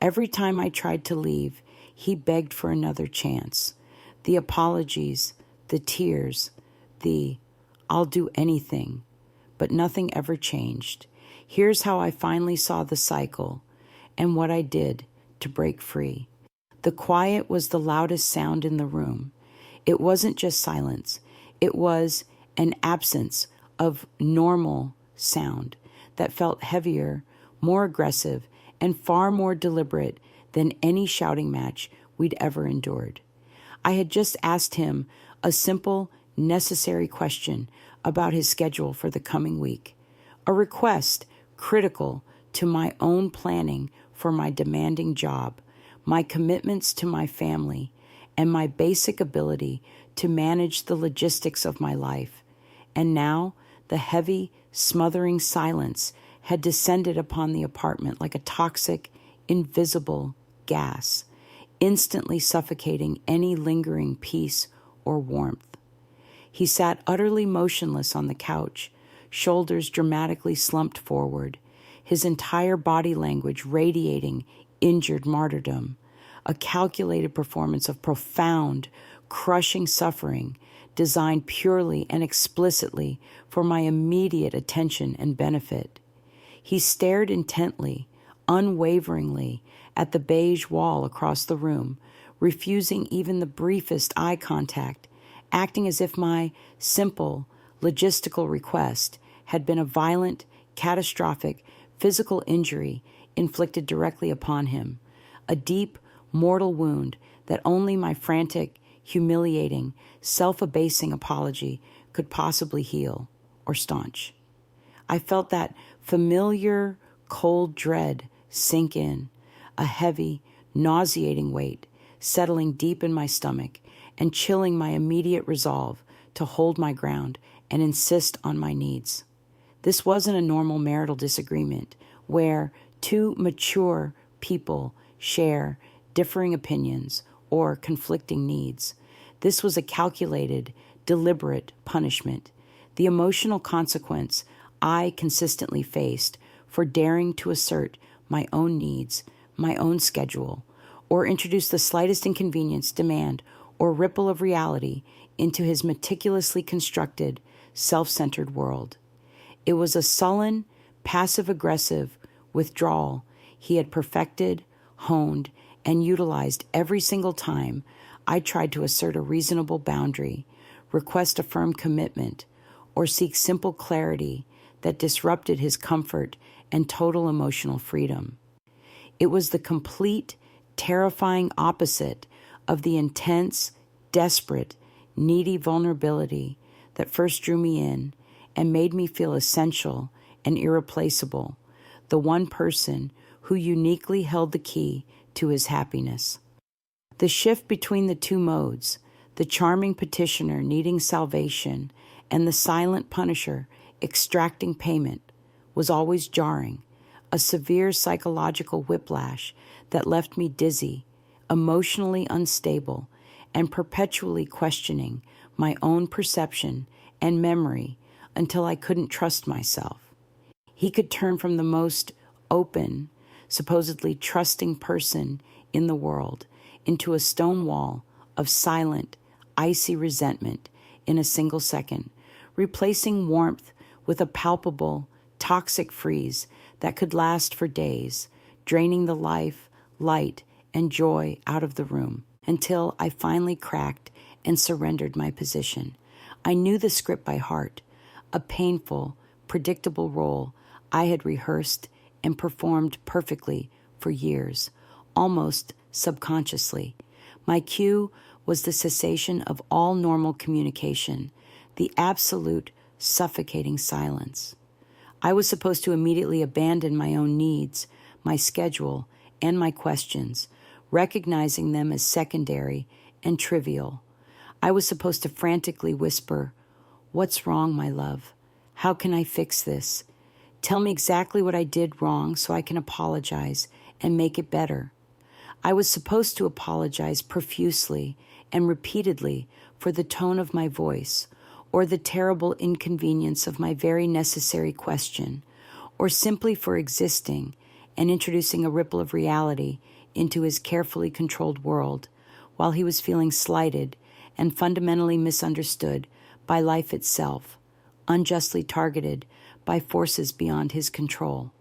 Every time I tried to leave, he begged for another chance. The apologies, the tears, the "I'll do anything," but nothing ever changed. Here's how I finally saw the cycle and what I did to break free. The quiet was the loudest sound in the room. It wasn't just silence. It was an absence of normal sound that felt heavier, more aggressive, and far more deliberate than any shouting match we'd ever endured. I had just asked him a simple, necessary question about his schedule for the coming week, a request critical to my own planning for my demanding job, my commitments to my family, and my basic ability to manage the logistics of my life. And now the heavy, smothering silence had descended upon the apartment like a toxic, invisible gas, instantly suffocating any lingering peace or warmth. He sat utterly motionless on the couch, shoulders dramatically slumped forward, his entire body language radiating injured martyrdom, a calculated performance of profound, crushing suffering designed purely and explicitly for my immediate attention and benefit. He stared intently, unwaveringly, at the beige wall across the room, refusing even the briefest eye contact, acting as if my simple, logistical request had been a violent, catastrophic, physical injury inflicted directly upon him, a deep, mortal wound that only my frantic, humiliating, self-abasing apology could possibly heal or staunch. I felt that familiar, cold dread sink in, a heavy, nauseating weight settling deep in my stomach and chilling my immediate resolve to hold my ground and insist on my needs. This wasn't a normal marital disagreement where two mature people share differing opinions or conflicting needs. This was a calculated, deliberate punishment, the emotional consequence I consistently faced for daring to assert my own needs, my own schedule, or introduce the slightest inconvenience, demand, or ripple of reality into his meticulously constructed, self-centered world. It was a sullen, passive-aggressive withdrawal he had perfected, honed, and utilized every single time I tried to assert a reasonable boundary, request a firm commitment, or seek simple clarity that disrupted his comfort and total emotional freedom. It was the complete, terrifying opposite of the intense, desperate, needy vulnerability that first drew me in and made me feel essential and irreplaceable, the one person who uniquely held the key to his happiness. The shift between the two modes, the charming petitioner needing salvation and the silent punisher extracting payment, was always jarring, a severe psychological whiplash that left me dizzy, emotionally unstable, and perpetually questioning my own perception and memory until I couldn't trust myself. He could turn from the most open, supposedly trusting person in the world into a stone wall of silent, icy resentment in a single second, replacing warmth with a palpable, toxic freeze that could last for days, draining the life, light, and joy out of the room until I finally cracked and surrendered my position. I knew the script by heart, a painful, predictable role I had rehearsed and performed perfectly for years, almost subconsciously. My cue was the cessation of all normal communication, the absolute suffocating silence. I was supposed to immediately abandon my own needs, my schedule, and my questions, recognizing them as secondary and trivial. I was supposed to frantically whisper, "What's wrong, my love? How can I fix this? Tell me exactly what I did wrong so I can apologize and make it better." I was supposed to apologize profusely and repeatedly for the tone of my voice, or the terrible inconvenience of my very necessary question, or simply for existing and introducing a ripple of reality into his carefully controlled world, while he was feeling slighted and fundamentally misunderstood by life itself, unjustly targeted by forces beyond his control.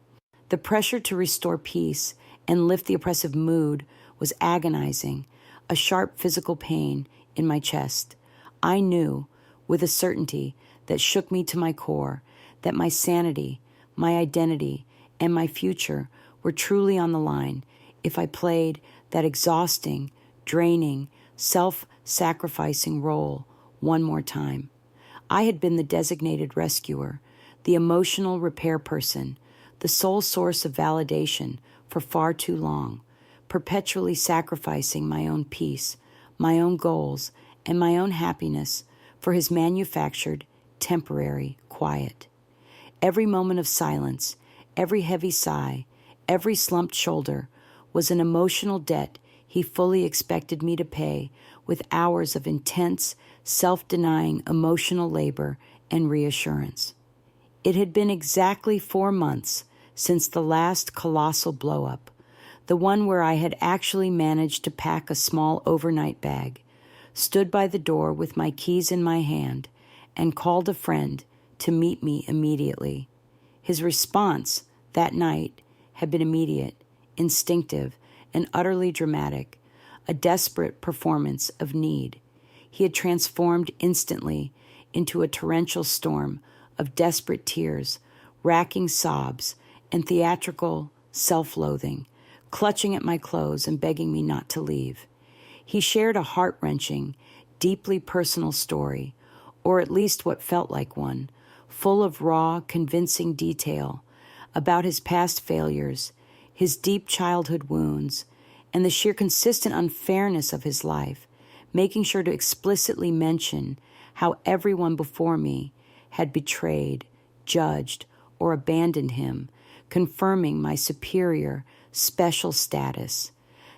The pressure to restore peace and lift the oppressive mood was agonizing, a sharp physical pain in my chest. I knew, with a certainty that shook me to my core, that my sanity, my identity, and my future were truly on the line if I played that exhausting, draining, self-sacrificing role one more time. I had been the designated rescuer, the emotional repair person, the sole source of validation for far too long, perpetually sacrificing my own peace, my own goals, and my own happiness for his manufactured, temporary quiet. Every moment of silence, every heavy sigh, every slumped shoulder was an emotional debt he fully expected me to pay with hours of intense, self-denying emotional labor and reassurance. It had been exactly 4 months since the last colossal blow-up, the one where I had actually managed to pack a small overnight bag, stood by the door with my keys in my hand, and called a friend to meet me immediately. His response that night had been immediate, instinctive, and utterly dramatic, a desperate performance of need. He had transformed instantly into a torrential storm of desperate tears, racking sobs, and theatrical self-loathing, clutching at my clothes and begging me not to leave. He shared a heart-wrenching, deeply personal story, or at least what felt like one, full of raw, convincing detail about his past failures, his deep childhood wounds, and the sheer consistent unfairness of his life, making sure to explicitly mention how everyone before me had betrayed, judged, or abandoned him, confirming my superior, special status.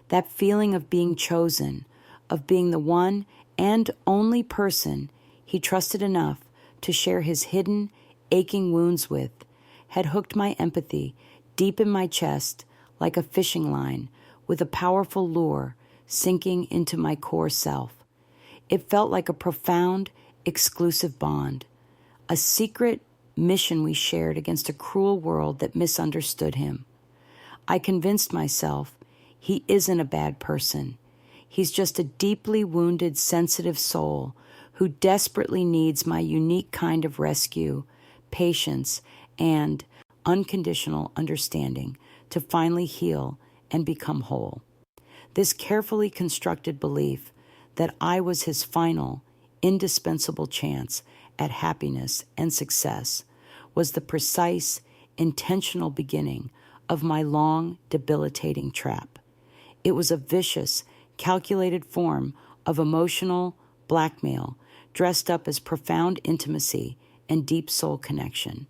That feeling of being chosen, of being the one and only person he trusted enough to share his hidden, aching wounds with, had hooked my empathy deep in my chest like a fishing line with a powerful lure sinking into my core self. It felt like a profound, exclusive bond, a secret mission we shared against a cruel world that misunderstood him. I convinced myself he isn't a bad person. He's just a deeply wounded, sensitive soul who desperately needs my unique kind of rescue, patience, and unconditional understanding to finally heal and become whole. This carefully constructed belief that I was his final, indispensable chance at happiness and success was the precise, intentional beginning of my long, debilitating trap. It was a vicious, calculated form of emotional blackmail dressed up as profound intimacy and deep soul connection.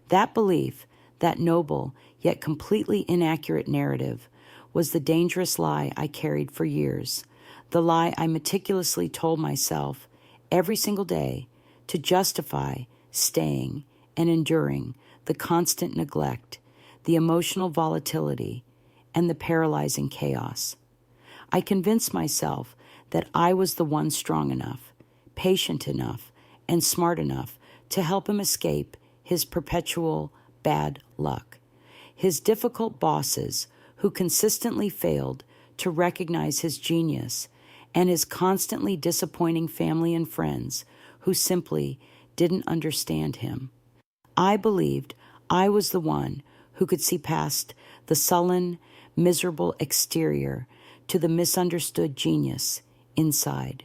That belief, that noble yet completely inaccurate narrative, was the dangerous lie I carried for years, the lie I meticulously told myself every single day to justify staying and enduring the constant neglect, the emotional volatility, and the paralyzing chaos. I convinced myself that I was the one strong enough, patient enough, and smart enough to help him escape his perpetual bad luck. His difficult bosses who consistently failed to recognize his genius, and his constantly disappointing family and friends who simply didn't understand him. I believed I was the one who could see past the sullen, miserable exterior to the misunderstood genius inside,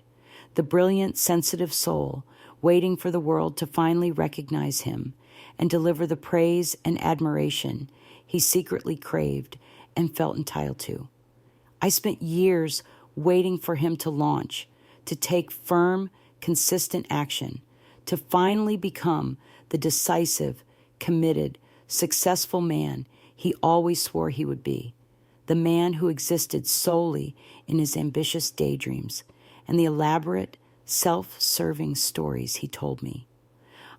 the brilliant, sensitive soul waiting for the world to finally recognize him and deliver the praise and admiration he secretly craved and felt entitled to. I spent years waiting for him to launch, to take firm, consistent action, to finally become the decisive, committed, successful man he always swore he would be, the man who existed solely in his ambitious daydreams and the elaborate, self-serving stories he told me.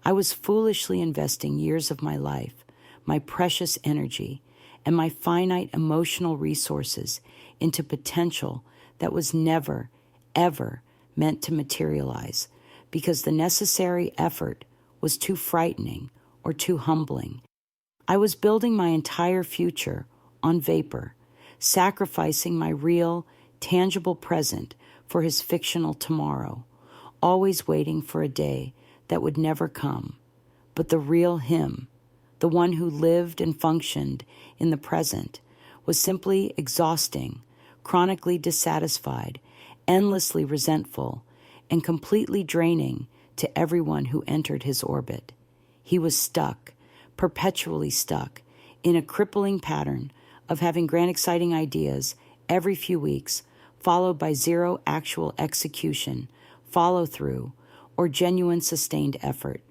I was foolishly investing years of my life, my precious energy, and my finite emotional resources into potential that was never, ever meant to materialize because the necessary effort was too frightening or too humbling. I was building my entire future on vapor, sacrificing my real, tangible present for his fictional tomorrow, always waiting for a day that would never come. But the real him, the one who lived and functioned in the present, was simply exhausting, chronically dissatisfied, endlessly resentful, and completely draining to everyone who entered his orbit. He was stuck, perpetually stuck, in a crippling pattern of having grand exciting ideas every few weeks, followed by zero actual execution, follow-through, or genuine sustained effort.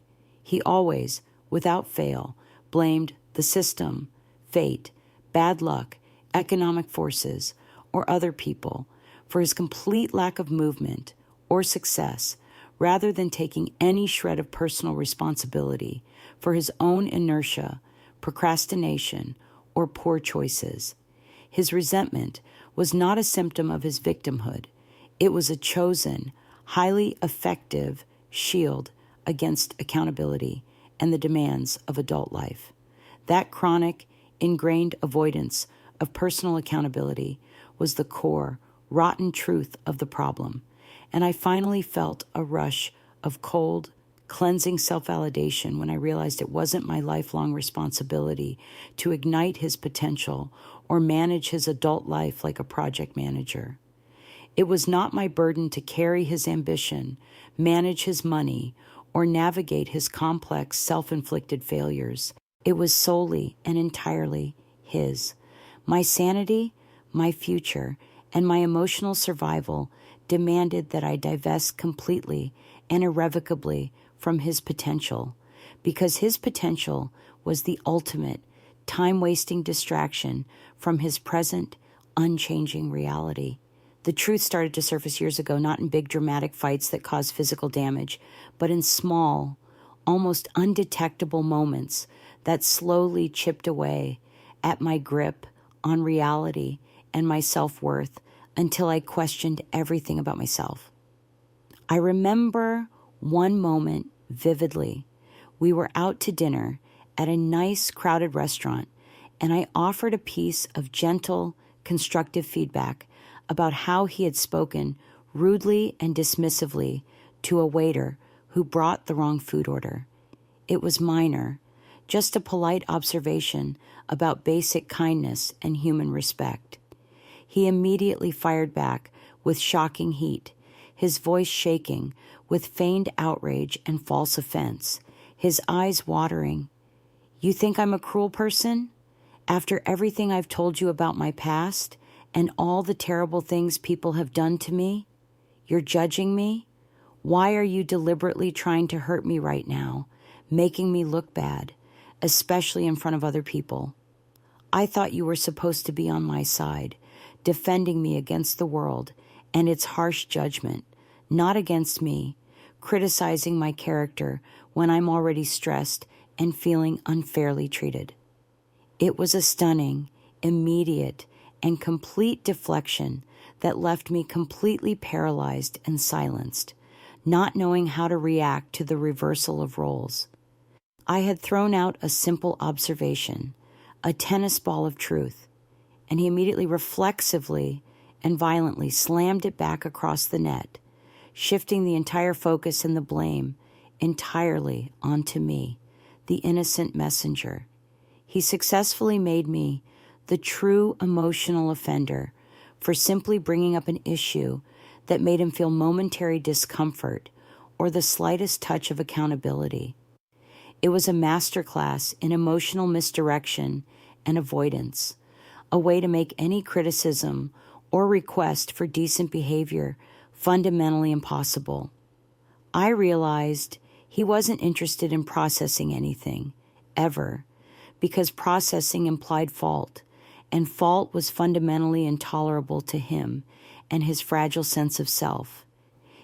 He always, without fail, blamed the system, fate, bad luck, economic forces, or other people for his complete lack of movement or success, rather than taking any shred of personal responsibility for his own inertia, procrastination, or poor choices. His resentment was not a symptom of his victimhood. It was a chosen, highly effective shield against accountability and the demands of adult life. That chronic, ingrained avoidance of personal accountability was the core, rotten truth of the problem, and I finally felt a rush of cold, cleansing self-validation when I realized it wasn't my lifelong responsibility to ignite his potential or manage his adult life like a project manager. It was not my burden to carry his ambition, manage his money, or navigate his complex self-inflicted failures. It was solely and entirely his. My sanity, my future, and my emotional survival demanded that I divest completely and irrevocably from his potential, because his potential was the ultimate, time-wasting distraction from his present, unchanging reality. The truth started to surface years ago, not in big dramatic fights that caused physical damage, but in small, almost undetectable moments that slowly chipped away at my grip on reality and my self-worth until I questioned everything about myself. I remember one moment vividly. We were out to dinner at a nice, crowded restaurant, and I offered a piece of gentle, constructive feedback about how he had spoken rudely and dismissively to a waiter who brought the wrong food order. It was minor, just a polite observation about basic kindness and human respect. He immediately fired back with shocking heat, his voice shaking with feigned outrage and false offense, his eyes watering. "You think I'm a cruel person? After everything I've told you about my past and all the terrible things people have done to me? You're judging me? Why are you deliberately trying to hurt me right now, making me look bad, especially in front of other people? I thought you were supposed to be on my side, defending me against the world and its harsh judgment, not against me, criticizing my character when I'm already stressed and feeling unfairly treated." It was a stunning, immediate, and complete deflection that left me completely paralyzed and silenced, not knowing how to react to the reversal of roles. I had thrown out a simple observation, a tennis ball of truth, and he immediately reflexively and violently slammed it back across the net, shifting the entire focus and the blame entirely onto me, the innocent messenger. He successfully made me the true emotional offender for simply bringing up an issue that made him feel momentary discomfort or the slightest touch of accountability. It was a masterclass in emotional misdirection and avoidance, a way to make any criticism or request for decent behavior fundamentally impossible. I realized he wasn't interested in processing anything, ever, because processing implied fault, and fault was fundamentally intolerable to him and his fragile sense of self.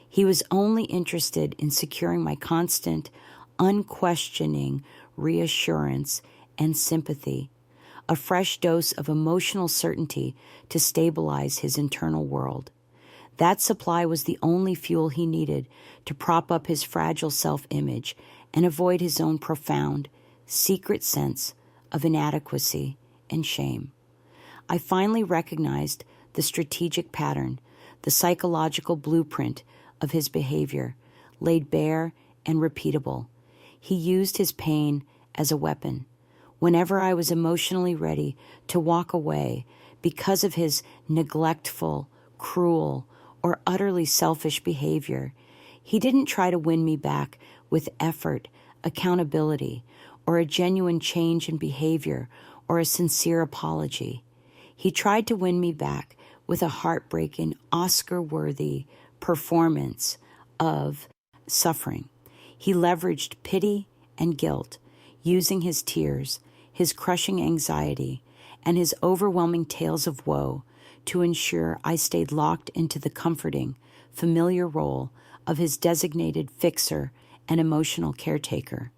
He was only interested in securing my constant, unquestioning reassurance and sympathy, a fresh dose of emotional certainty to stabilize his internal world. That supply was the only fuel he needed to prop up his fragile self-image and avoid his own profound, secret sense of inadequacy and shame. I finally recognized the strategic pattern, the psychological blueprint of his behavior, laid bare and repeatable. He used his pain as a weapon. Whenever I was emotionally ready to walk away because of his neglectful, cruel, or utterly selfish behavior, he didn't try to win me back with effort, accountability, or a genuine change in behavior or a sincere apology. He tried to win me back with a heartbreaking, Oscar-worthy performance of suffering. He leveraged pity and guilt, using his tears, his crushing anxiety, and his overwhelming tales of woe to ensure I stayed locked into the comforting, familiar role of his designated fixer and emotional caretaker.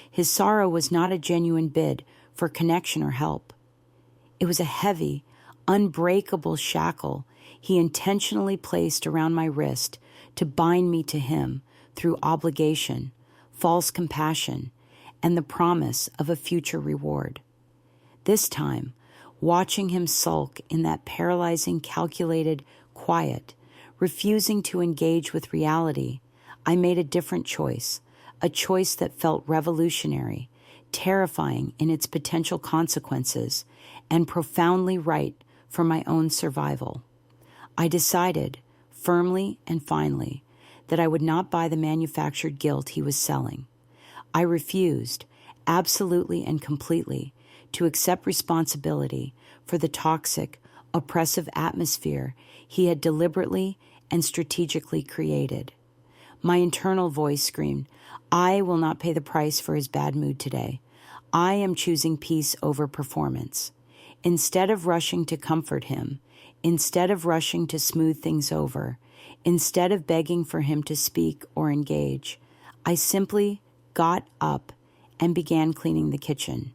His sorrow was not a genuine bid for connection or help. It was a heavy, unbreakable shackle he intentionally placed around my wrist to bind me to him through obligation, false compassion, and the promise of a future reward. This time, watching him sulk in that paralyzing, calculated quiet, refusing to engage with reality, I made a different choice, a choice that felt revolutionary, terrifying in its potential consequences, and profoundly right for my own survival. I decided, firmly and finally, that I would not buy the manufactured guilt he was selling. I refused, absolutely and completely, to accept responsibility for the toxic, oppressive atmosphere he had deliberately and strategically created. My internal voice screamed, I will not pay the price for his bad mood today. I am choosing peace over performance. Instead of rushing to comfort him, instead of rushing to smooth things over, instead of begging for him to speak or engage, I simply got up and began cleaning the kitchen.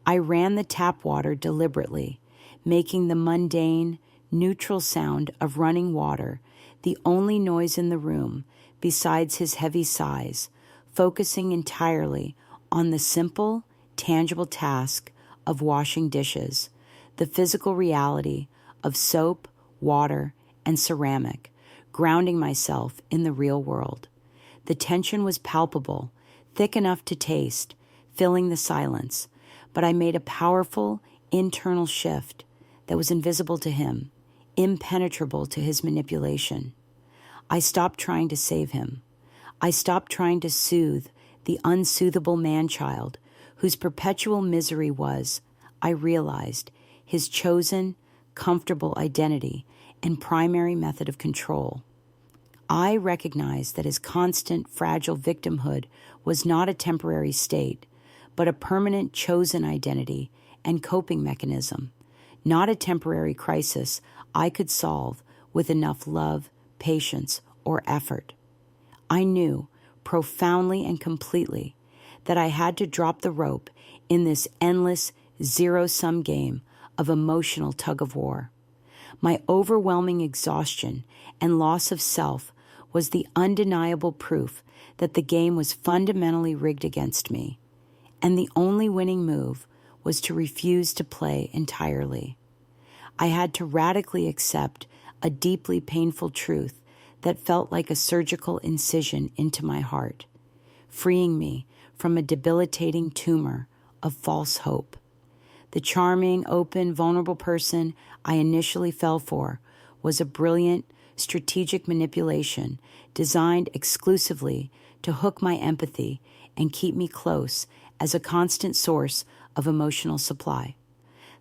I ran the tap water deliberately, making the mundane, neutral sound of running water the only noise in the room besides his heavy sighs, focusing entirely on the simple, tangible task of washing dishes, the physical reality of soap, water, and ceramic, grounding myself in the real world. The tension was palpable, thick enough to taste, filling the silence, but I made a powerful internal shift that was invisible to him, impenetrable to his manipulation. I stopped trying to save him. I stopped trying to soothe the unsoothable man-child whose perpetual misery was, I realized, his chosen, comfortable identity and primary method of control. I recognized that his constant, fragile victimhood was not a temporary state, but a permanent chosen identity and coping mechanism, not a temporary crisis I could solve with enough love, patience, or effort. I knew, profoundly and completely, that I had to drop the rope in this endless, zero-sum game of emotional tug-of-war. My overwhelming exhaustion and loss of self was the undeniable proof that the game was fundamentally rigged against me, and the only winning move was to refuse to play entirely. I had to radically accept a deeply painful truth that felt like a surgical incision into my heart, freeing me from a debilitating tumor of false hope. The charming, open, vulnerable person I initially fell for was a brilliant, strategic manipulation designed exclusively to hook my empathy and keep me close as a constant source of emotional supply.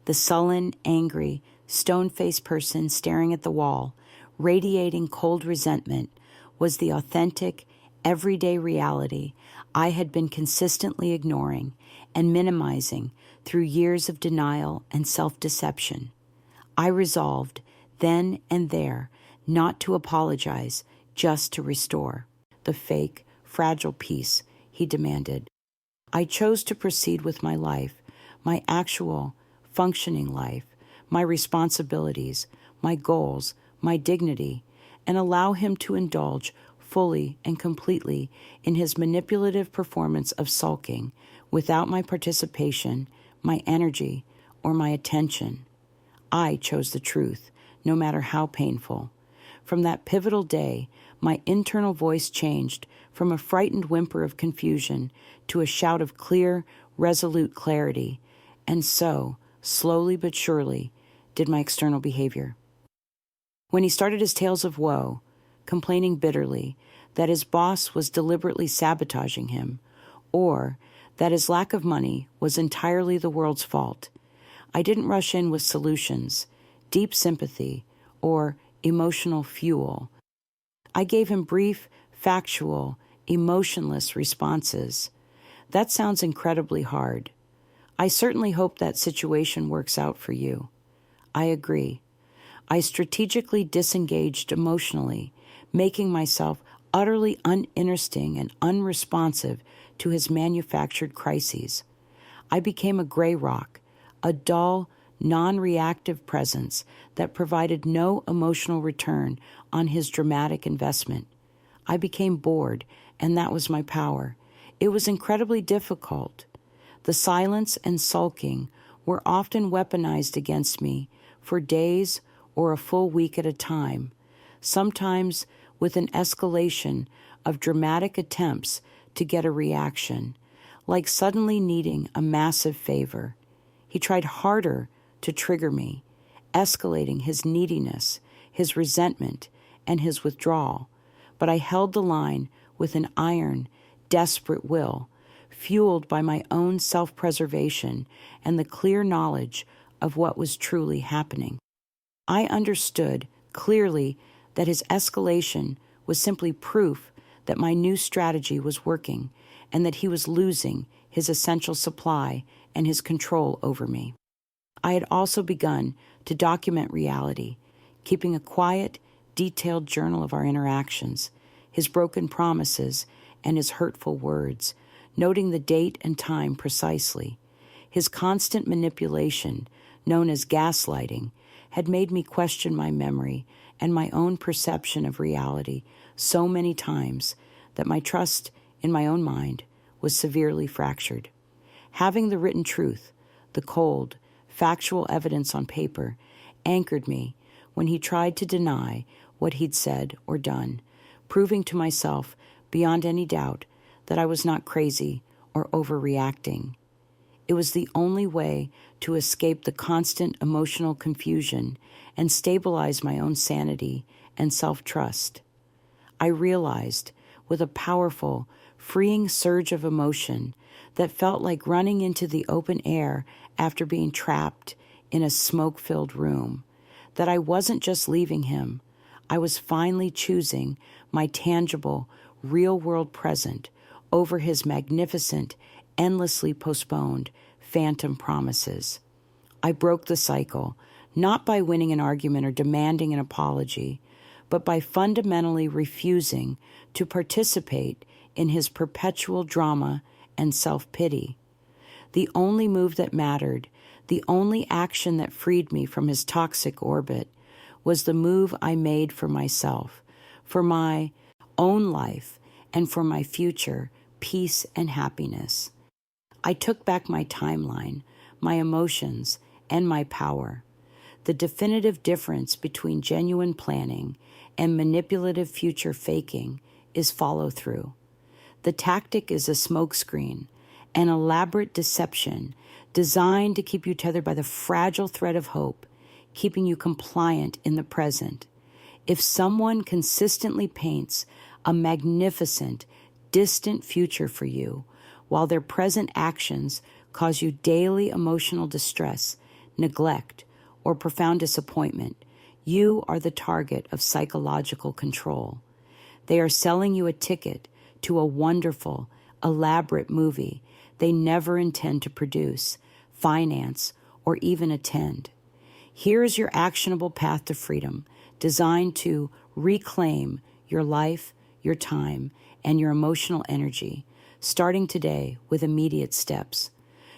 The sullen, angry, stone-faced person staring at the wall, radiating cold resentment, was the authentic, everyday reality I had been consistently ignoring and minimizing through years of denial and self-deception. I resolved, then and there, not to apologize, just to restore the fake, fragile peace he demanded. I chose to proceed with my life, my actual, functioning life, my responsibilities, my goals, my dignity, and allow him to indulge fully and completely in his manipulative performance of sulking without my participation, my energy, or my attention. I chose the truth, no matter how painful. From that pivotal day, my internal voice changed from a frightened whimper of confusion to a shout of clear, resolute clarity, and so, slowly but surely, did my external behavior. When he started his tales of woe, complaining bitterly that his boss was deliberately sabotaging him, or that his lack of money was entirely the world's fault, I didn't rush in with solutions, deep sympathy, or emotional fuel. I gave him brief, factual, emotionless responses. That sounds incredibly hard. I certainly hope that situation works out for you. I agree. I strategically disengaged emotionally, making myself utterly uninteresting and unresponsive to his manufactured crises. I became a gray rock, a dull, non-reactive presence that provided no emotional return on his dramatic investment. I became bored, and that was my power. It was incredibly difficult. The silence and sulking were often weaponized against me for days or a full week at a time, sometimes with an escalation of dramatic attempts to get a reaction, like suddenly needing a massive favor. He tried harder to trigger me, escalating his neediness, his resentment, and his withdrawal, but I held the line with an iron, desperate will, fueled by my own self-preservation and the clear knowledge of what was truly happening. I understood clearly that his escalation was simply proof that my new strategy was working and that he was losing his essential supply and his control over me. I had also begun to document reality, keeping a quiet, detailed journal of our interactions, his broken promises, and his hurtful words, noting the date and time precisely. His constant manipulation, known as gaslighting, had made me question my memory and my own perception of reality so many times that my trust in my own mind was severely fractured. Having the written truth, the cold, factual evidence on paper, anchored me when he tried to deny what he'd said or done, proving to myself beyond any doubt that I was not crazy or overreacting. It was the only way to escape the constant emotional confusion and stabilize my own sanity and self-trust. I realized, with a powerful, freeing surge of emotion that felt like running into the open air after being trapped in a smoke-filled room, that I wasn't just leaving him. I was finally choosing my tangible, real-world present over his magnificent, endlessly postponed, phantom promises. I broke the cycle, not by winning an argument or demanding an apology, but by fundamentally refusing to participate in his perpetual drama and self-pity. The only move that mattered, the only action that freed me from his toxic orbit, was the move I made for myself, for my own life, and for my future peace and happiness. I took back my timeline, my emotions, and my power. The definitive difference between genuine planning and manipulative future faking is follow-through. The tactic is a smokescreen, an elaborate deception designed to keep you tethered by the fragile thread of hope, keeping you compliant in the present. If someone consistently paints a magnificent, distant future for you, while their present actions cause you daily emotional distress, neglect, or profound disappointment, you are the target of psychological control. They are selling you a ticket to a wonderful, elaborate movie they never intend to produce, finance, or even attend. Here is your actionable path to freedom, designed to reclaim your life, your time, and your emotional energy, starting today with immediate steps.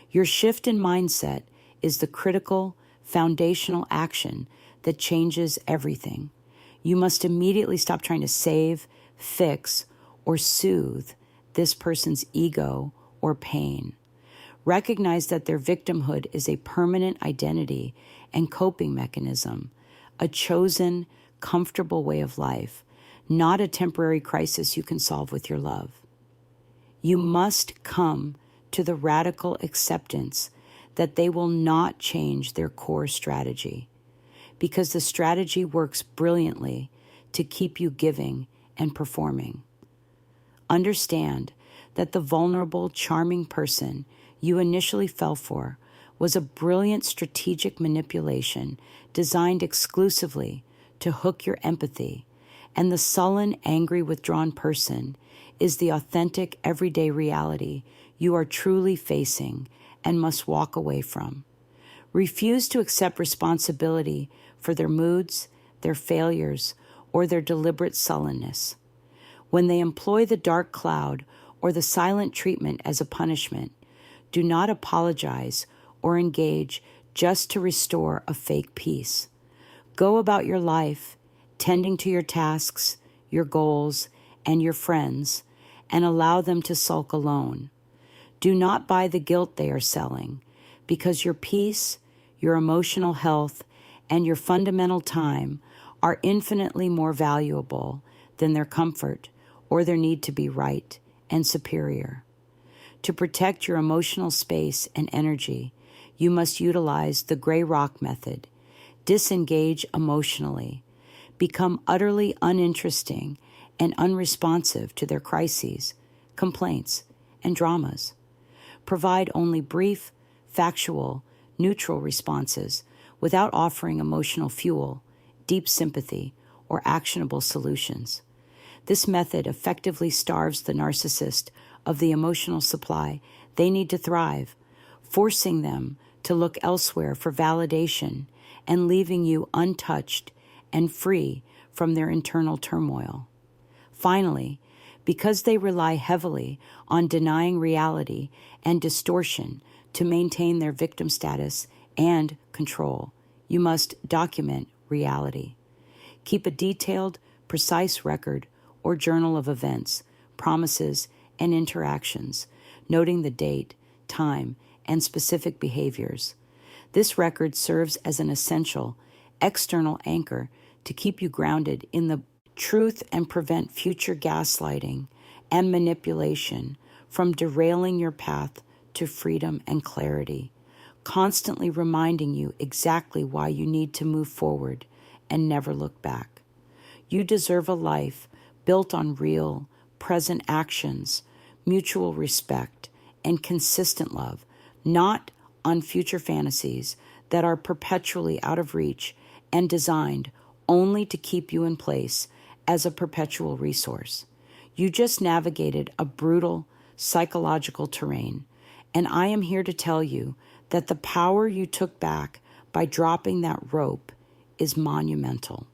Your shift in mindset is the critical, foundational action that changes everything. You must immediately stop trying to save, fix, or soothe this person's ego or pain. Recognize that their victimhood is a permanent identity and coping mechanism, a chosen, comfortable way of life, not a temporary crisis you can solve with your love. You must come to the radical acceptance that they will not change their core strategy, because the strategy works brilliantly to keep you giving and performing. Understand that the vulnerable, charming person you initially fell for was a brilliant strategic manipulation designed exclusively to hook your empathy, and the sullen, angry, withdrawn person is the authentic, everyday reality you are truly facing and must walk away from. Refuse to accept responsibility for their moods, their failures, or their deliberate sullenness. When they employ the dark cloud or the silent treatment as a punishment, do not apologize or engage just to restore a fake peace. Go about your life, tending to your tasks, your goals, and your friends, and allow them to sulk alone. Do not buy the guilt they are selling, because your peace, your emotional health, and your fundamental time are infinitely more valuable than their comfort or their need to be right and superior. To protect your emotional space and energy, you must utilize the gray rock method. Disengage emotionally. Become utterly uninteresting and unresponsive to their crises, complaints, and dramas. Provide only brief, factual, neutral responses without offering emotional fuel, deep sympathy, or actionable solutions. This method effectively starves the narcissist of the emotional supply they need to thrive, forcing them to look elsewhere for validation and leaving you untouched and free from their internal turmoil. Finally, because they rely heavily on denying reality and distortion to maintain their victim status and control, you must document reality. Keep a detailed, precise record or journal of events, promises, and interactions, noting the date, time, and specific behaviors. This record serves as an essential, external anchor to keep you grounded in the truth and prevent future gaslighting and manipulation from derailing your path to freedom and clarity, constantly reminding you exactly why you need to move forward and never look back. You deserve a life built on real, present actions, mutual respect, and consistent love, not on future fantasies that are perpetually out of reach and designed only to keep you in place as a perpetual resource. You just navigated a brutal psychological terrain, and I am here to tell you that the power you took back by dropping that rope is monumental.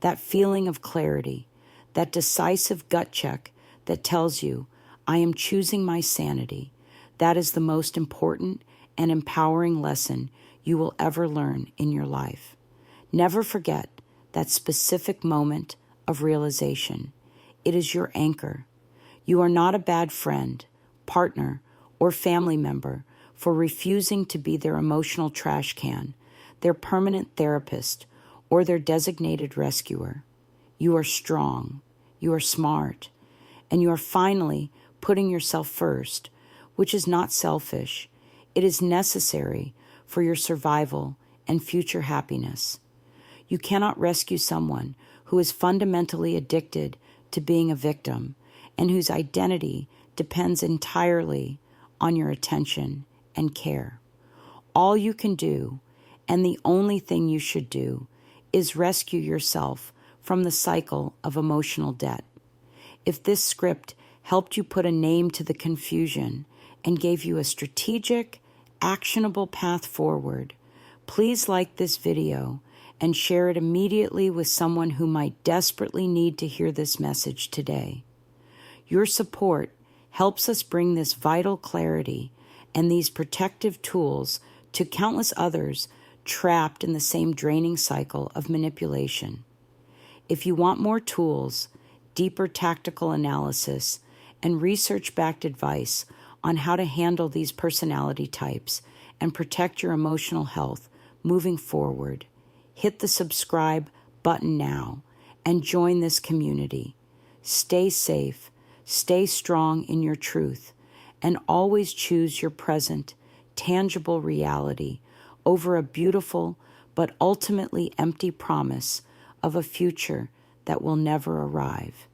That feeling of clarity, that decisive gut check that tells you, I am choosing my sanity, that is the most important and empowering lesson you will ever learn in your life. Never forget that specific moment of realization. It is your anchor. You are not a bad friend, partner, or family member for refusing to be their emotional trash can, their permanent therapist, or their designated rescuer. You are strong, you are smart, and you are finally putting yourself first, which is not selfish. It is necessary for your survival and future happiness. You cannot rescue someone who is fundamentally addicted to being a victim and whose identity depends entirely on your attention and care. All you can do, and the only thing you should do, is rescue yourself from the cycle of emotional debt. If this script helped you put a name to the confusion and gave you a strategic, actionable path forward, please like this video and share it immediately with someone who might desperately need to hear this message today. Your support helps us bring this vital clarity and these protective tools to countless others trapped in the same draining cycle of manipulation. If you want more tools, deeper tactical analysis, and research-backed advice on how to handle these personality types and protect your emotional health moving forward, hit the subscribe button now and join this community. Stay safe, stay strong in your truth, and always choose your present, tangible reality over a beautiful but ultimately empty promise of a future that will never arrive.